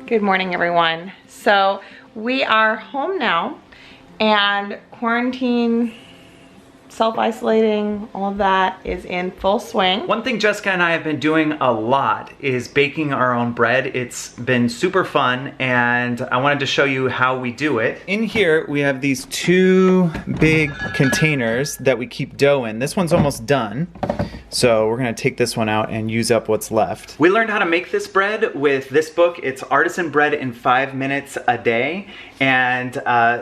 Good morning, everyone. So we are home now, and quarantine, self-isolating, all of that is in full swing. One thing Jessica and I have been doing a lot is baking our own bread. It's been super fun, and I wanted to show you how we do it. In here, we have these two big containers that we keep dough in. This one's almost done, so we're gonna take this one out and use up what's left. We learned how to make this bread with this book. It's Artisan Bread in 5 Minutes a Day, and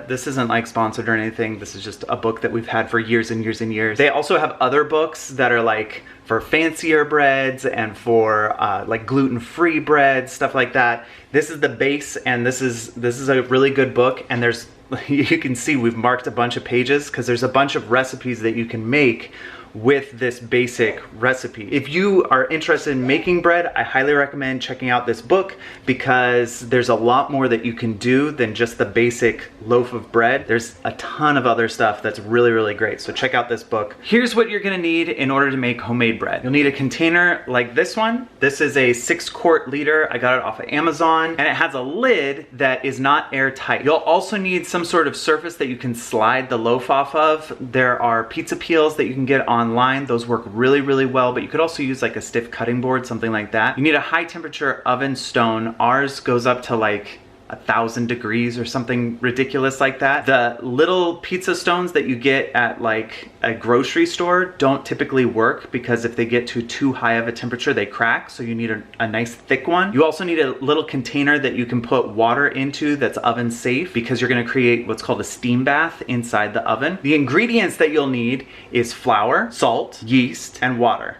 this isn't like sponsored or anything. This is just a book that we've had for years and years and years. They also have other books that are like for fancier breads and for like gluten-free bread, stuff like that. This is the base, and this is a really good book, and there's you can see we've marked a bunch of pages because there's a bunch of recipes that you can make with this basic recipe. If you are interested in making bread, I highly recommend checking out this book because there's a lot more that you can do than just the basic loaf of bread. There's a ton of other stuff that's really, really great. So check out this book. Here's what you're gonna need in order to make homemade bread. You'll need a container like this one. This is a 6-quart liter. I got it off of Amazon, and it has a lid that is not airtight. You'll also need some sort of surface that you can slide the loaf off of. There are pizza peels that you can get online. Those work really, really well, but you could also use like a stiff cutting board, something like that. You need a high temperature oven stone. Ours goes up to like 1,000 degrees or something ridiculous like that. The little pizza stones that you get at like a grocery store don't typically work because if they get to too high of a temperature, they crack. So you need a nice thick one. You also need a little container that you can put water into that's oven safe because you're gonna create what's called a steam bath inside the oven. The ingredients that you'll need is flour, salt, yeast, and water.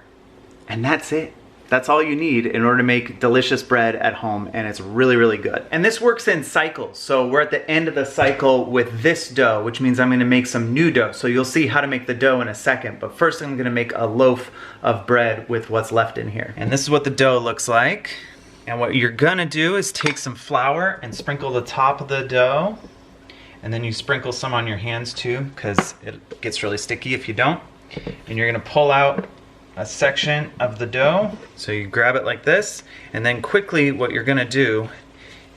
And that's it. That's all you need in order to make delicious bread at home, and it's really, really good. And this works in cycles. So we're at the end of the cycle with this dough, which means I'm gonna make some new dough. So you'll see how to make the dough in a second, but first I'm gonna make a loaf of bread with what's left in here. And this is what the dough looks like. And what you're gonna do is take some flour and sprinkle the top of the dough, and then you sprinkle some on your hands too, because it gets really sticky if you don't. And you're gonna pull out a section of the dough. So you grab it like this, and then quickly what you're gonna do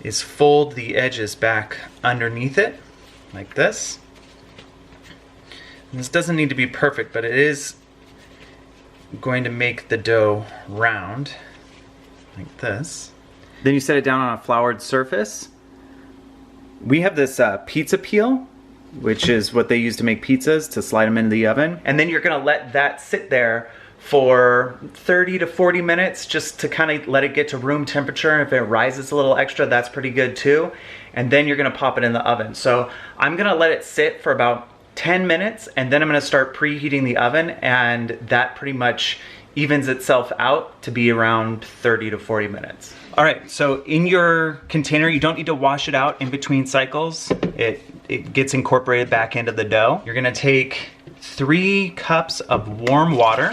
is fold the edges back underneath it, like this. And this doesn't need to be perfect, but it is going to make the dough round, like this. Then you set it down on a floured surface. We have this pizza peel, which is what they use to make pizzas, to slide them into the oven. And then you're gonna let that sit there for 30 to 40 minutes just to kind of let it get to room temperature. If it rises a little extra, that's pretty good too. And then you're gonna pop it in the oven. So I'm gonna let it sit for about 10 minutes, and then I'm gonna start preheating the oven, and that pretty much evens itself out to be around 30 to 40 minutes. All right, so in your container, you don't need to wash it out in between cycles. It gets incorporated back into the dough. You're gonna take 3 cups of warm water,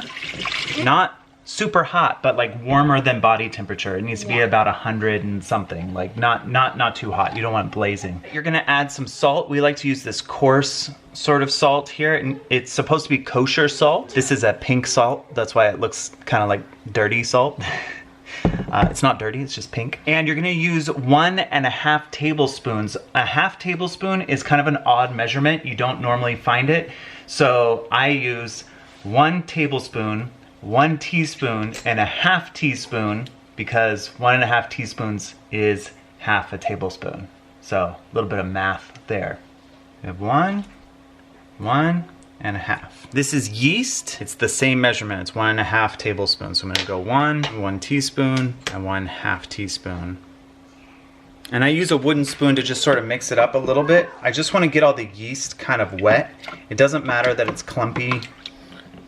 not super hot, but like warmer than body temperature. It needs to be about 100 and something, like not too hot. You don't want it blazing. You're gonna add some salt. We like to use this coarse sort of salt here, and it's supposed to be kosher salt. This is a pink salt. That's why it looks kind of like dirty salt. It's not dirty, it's just pink. And you're gonna use 1.5 tablespoons. A half tablespoon is kind of an odd measurement. You don't normally find it. So I use 1 tablespoon, 1 teaspoon, and a half teaspoon, because 1.5 teaspoons is half a tablespoon. So a little bit of math there. We have 1, 1.5. This is yeast. It's the same measurement. It's 1.5 tablespoons. So I'm gonna go 1 teaspoon, and 1/2 teaspoon. And I use a wooden spoon to just sort of mix it up a little bit. I just want to get all the yeast kind of wet. It doesn't matter that it's clumpy.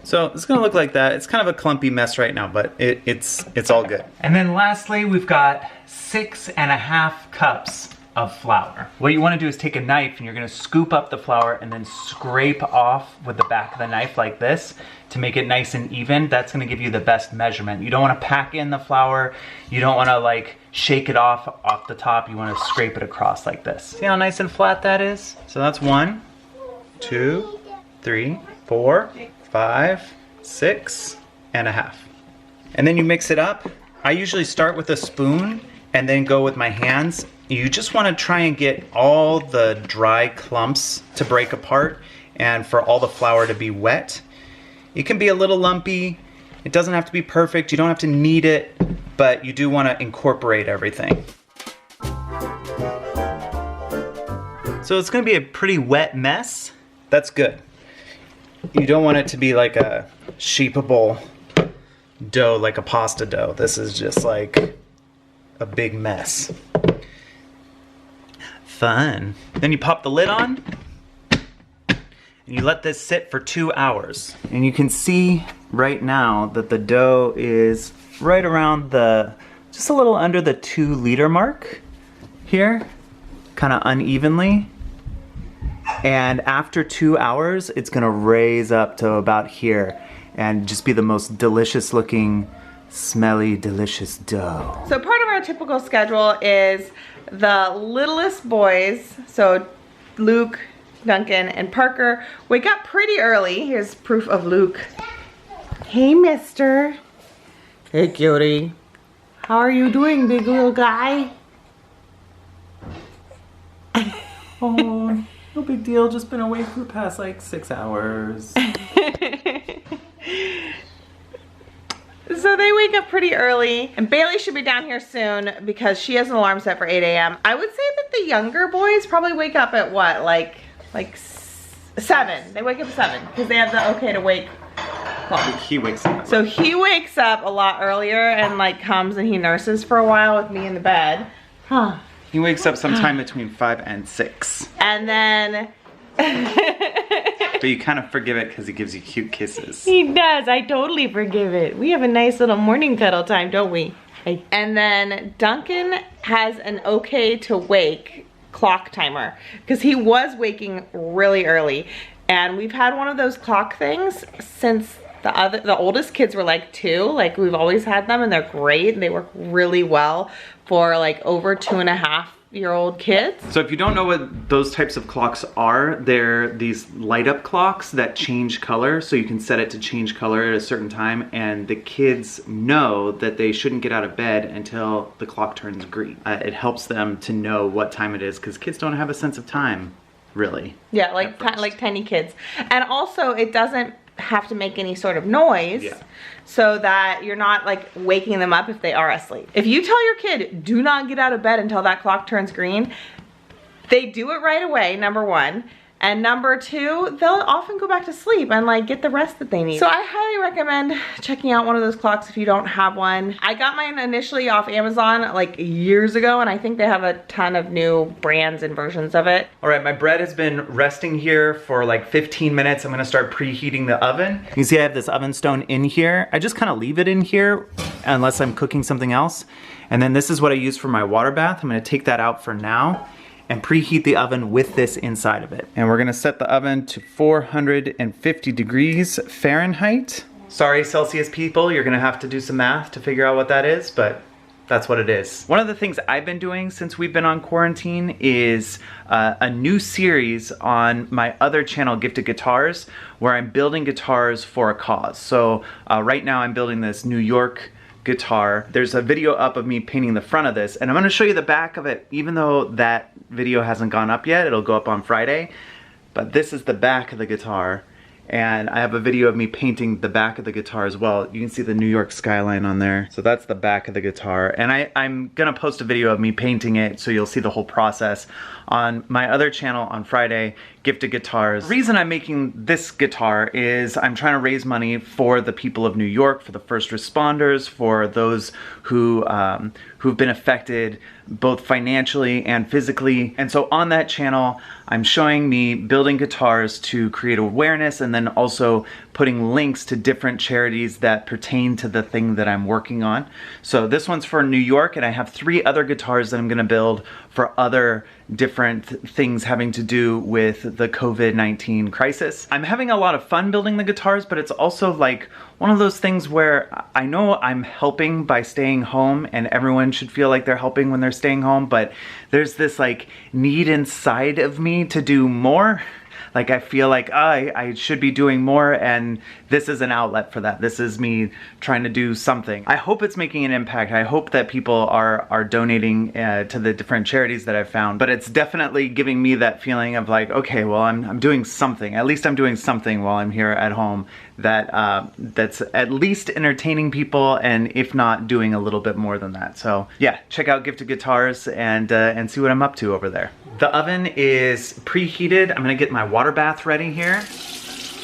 So it's gonna look like that. It's kind of a clumpy mess right now, but it's all good. And then lastly, we've got 6.5 cups of flour. What you want to do is take a knife, and you're going to scoop up the flour and then scrape off with the back of the knife like this to make it nice and even. That's going to give you the best measurement. You don't want to pack in the flour. You don't want to like shake it off the top. You want to scrape it across like this. See how nice and flat that is? So that's 1, 2, 3, 4, 5, 6.5. And then you mix it up. I usually start with a spoon and then go with my hands. You just want to try and get all the dry clumps to break apart and for all the flour to be wet. It can be a little lumpy. It doesn't have to be perfect. You don't have to knead it, but you do want to incorporate everything. So it's going to be a pretty wet mess. That's good. You don't want it to be like a shapeable dough, like a pasta dough. This is just like a big mess. Fun. Then you pop the lid on and you let this sit for 2 hours. And you can see right now that the dough is right around just a little under the 2 liter mark here, kind of unevenly. And after 2 hours, it's gonna raise up to about here and just be the most delicious looking, smelly, delicious dough. So part of our typical schedule is the littlest boys, so Luke, Duncan, and Parker, wake up pretty early. Here's proof of Luke. Hey, mister. Hey, cutie. How are you doing, big little guy? Oh, no big deal. Just been awake for the past like 6 hours. So they wake up pretty early, and Bailey should be down here soon because she has an alarm set for 8 a.m. I would say that the younger boys probably wake up at what, like 7. They wake up at 7 because they have the okay to wake clock. He wakes up. So he wakes up a lot earlier and like comes and he nurses for a while with me in the bed. Huh. He wakes up sometime between 5 and 6. And then But you kind of forgive it because he gives you cute kisses. he does. I totally forgive it. We have a nice little morning cuddle time, don't we? And then Duncan has an okay to wake clock timer because he was waking really early. And we've had one of those clock things since the oldest kids were like 2. Like we've always had them and they're great and they work really well for like over 2.5-year-old kids. So if you don't know what those types of clocks are, they're these light up clocks that change color. So you can set it to change color at a certain time and the kids know that they shouldn't get out of bed until the clock turns green. It helps them to know what time it is because kids don't have a sense of time, really. Yeah, like tiny kids. And also it doesn't have to make any sort of noise. Yeah. So that you're not like waking them up if they are asleep. If you tell your kid, do not get out of bed until that clock turns green, they do it right away, number 1. And number 2, they'll often go back to sleep and like get the rest that they need. So I highly recommend checking out one of those clocks if you don't have one. I got mine initially off Amazon like years ago and I think they have a ton of new brands and versions of it. All right, my bread has been resting here for like 15 minutes. I'm gonna start preheating the oven. You can see I have this oven stone in here. I just kind of leave it in here unless I'm cooking something else. And then this is what I use for my water bath. I'm gonna take that out for now and preheat the oven with this inside of it. And we're gonna set the oven to 450 degrees Fahrenheit. Sorry, Celsius people, you're gonna have to do some math to figure out what that is, but that's what it is. One of the things I've been doing since we've been on quarantine is a new series on my other channel, Gifted Guitars, where I'm building guitars for a cause. So right now I'm building this New York guitar. There's a video up of me painting the front of this, and I'm gonna show you the back of it, even though that video hasn't gone up yet. It'll go up on Friday. But this is the back of the guitar, and I have a video of me painting the back of the guitar as well. You can see the New York skyline on there. So that's the back of the guitar, and I'm gonna post a video of me painting it so you'll see the whole process on my other channel on Friday, Gifted Guitars. The reason I'm making this guitar is I'm trying to raise money for the people of New York, for the first responders, for those who've been affected both financially and physically. And so on that channel, I'm showing me building guitars to create awareness and then also putting links to different charities that pertain to the thing that I'm working on. So this one's for New York, and I have 3 other guitars that I'm gonna build for other different things having to do with the COVID-19 crisis. I'm having a lot of fun building the guitars, but it's also like one of those things where I know I'm helping by staying home, and everyone should feel like they're helping when they're staying home, but there's this like need inside of me to do more. Like I feel like I should be doing more, and this is an outlet for that. This is me trying to do something. I hope it's making an impact. I hope that people are donating to the different charities that I've found, but it's definitely giving me that feeling of like, okay, well, I'm doing something. At least I'm doing something while I'm here at home that's at least entertaining people, and if not, doing a little bit more than that. So yeah, check out Gifted Guitars and see what I'm up to over there. The oven is preheated. I'm gonna get my water bath ready here,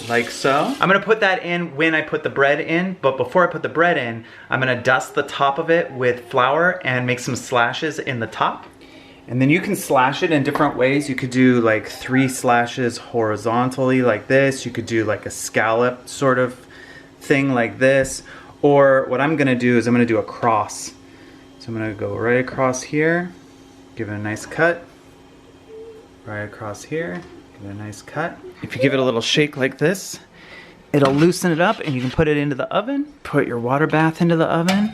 like so. I'm gonna put that in when I put the bread in, but before I put the bread in, I'm gonna dust the top of it with flour and make some slashes in the top. And then you can slash it in different ways. You could do like 3 slashes horizontally like this. You could do like a scallop sort of thing like this. Or what I'm gonna do is I'm gonna do a cross. So I'm gonna go right across here, give it a nice cut. Right across here, give it a nice cut. If you give it a little shake like this, it'll loosen it up and you can put it into the oven. Put your water bath into the oven.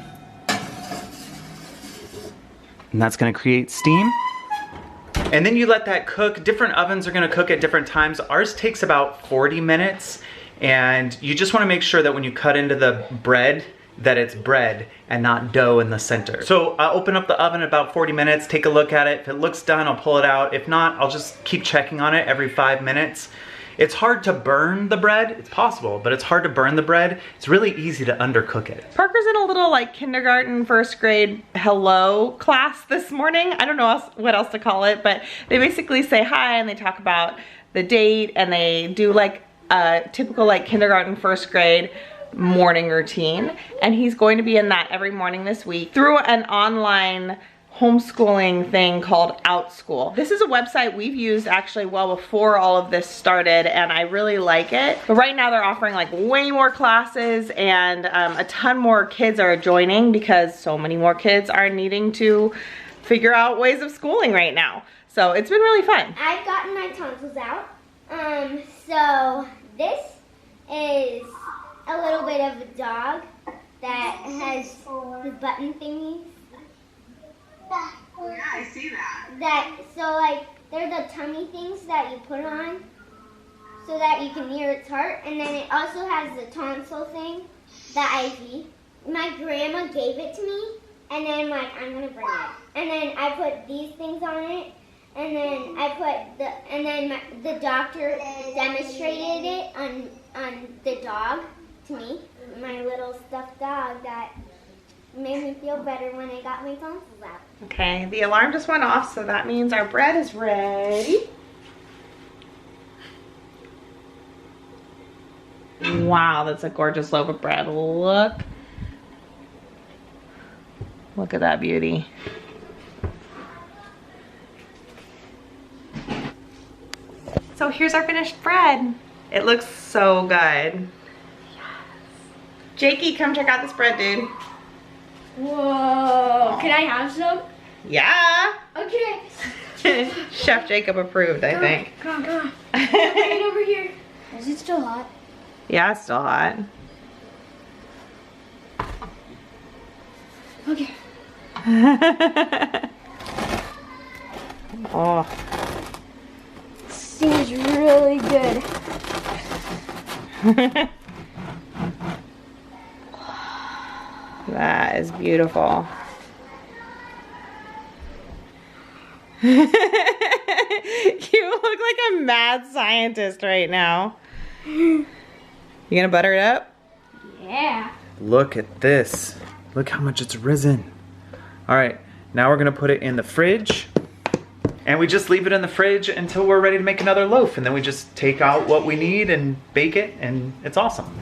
And that's gonna create steam. And then you let that cook. Different ovens are gonna cook at different times. Ours takes about 40 minutes. And you just wanna make sure that when you cut into the bread, that it's bread and not dough in the center. So I'll open up the oven about 40 minutes, take a look at it. If it looks done, I'll pull it out. If not, I'll just keep checking on it every 5 minutes. It's hard to burn the bread. It's possible, but it's hard to burn the bread. It's really easy to undercook it. Parker's in a little like kindergarten, first grade hello class this morning. I don't know what else to call it, but they basically say hi and they talk about the date and they do like a typical like kindergarten, first grade morning routine. And he's going to be in that every morning this week through an online homeschooling thing called OutSchool. This is a website we've used actually well before all of this started, and I really like it. But right now they're offering like way more classes, and a ton more kids are joining because so many more kids are needing to figure out ways of schooling right now. So it's been really fun. I've gotten my tonsils out. So this is a little bit of a dog that has the button thingies. Yeah, I see that. So like, they're the tummy things that you put on so that you can hear its heart. And then it also has the tonsil thing, the IV. My grandma gave it to me, and then I'm like, I'm gonna bring it. And then I put these things on it, and then the doctor demonstrated it on the dog to me, my little stuffed dog that made me feel better when I got my tonsils out. Okay, the alarm just went off, so that means our bread is ready. Wow, that's a gorgeous loaf of bread. Look at that beauty. So here's our finished bread. It looks so good. Yes. Jakey, come check out this bread, dude. Whoa, can I have some? Yeah. Okay. Chef Jacob approved, I think. Come on. Bring it over here. Is it still hot? Yeah, it's still hot. Okay. Oh. Seems really good. That is beautiful. You look like a mad scientist right now. You gonna butter it up? Yeah. Look at this. Look how much it's risen. All right, now we're gonna put it in the fridge. And we just leave it in the fridge until we're ready to make another loaf. And then we just take out what we need and bake it, and it's awesome.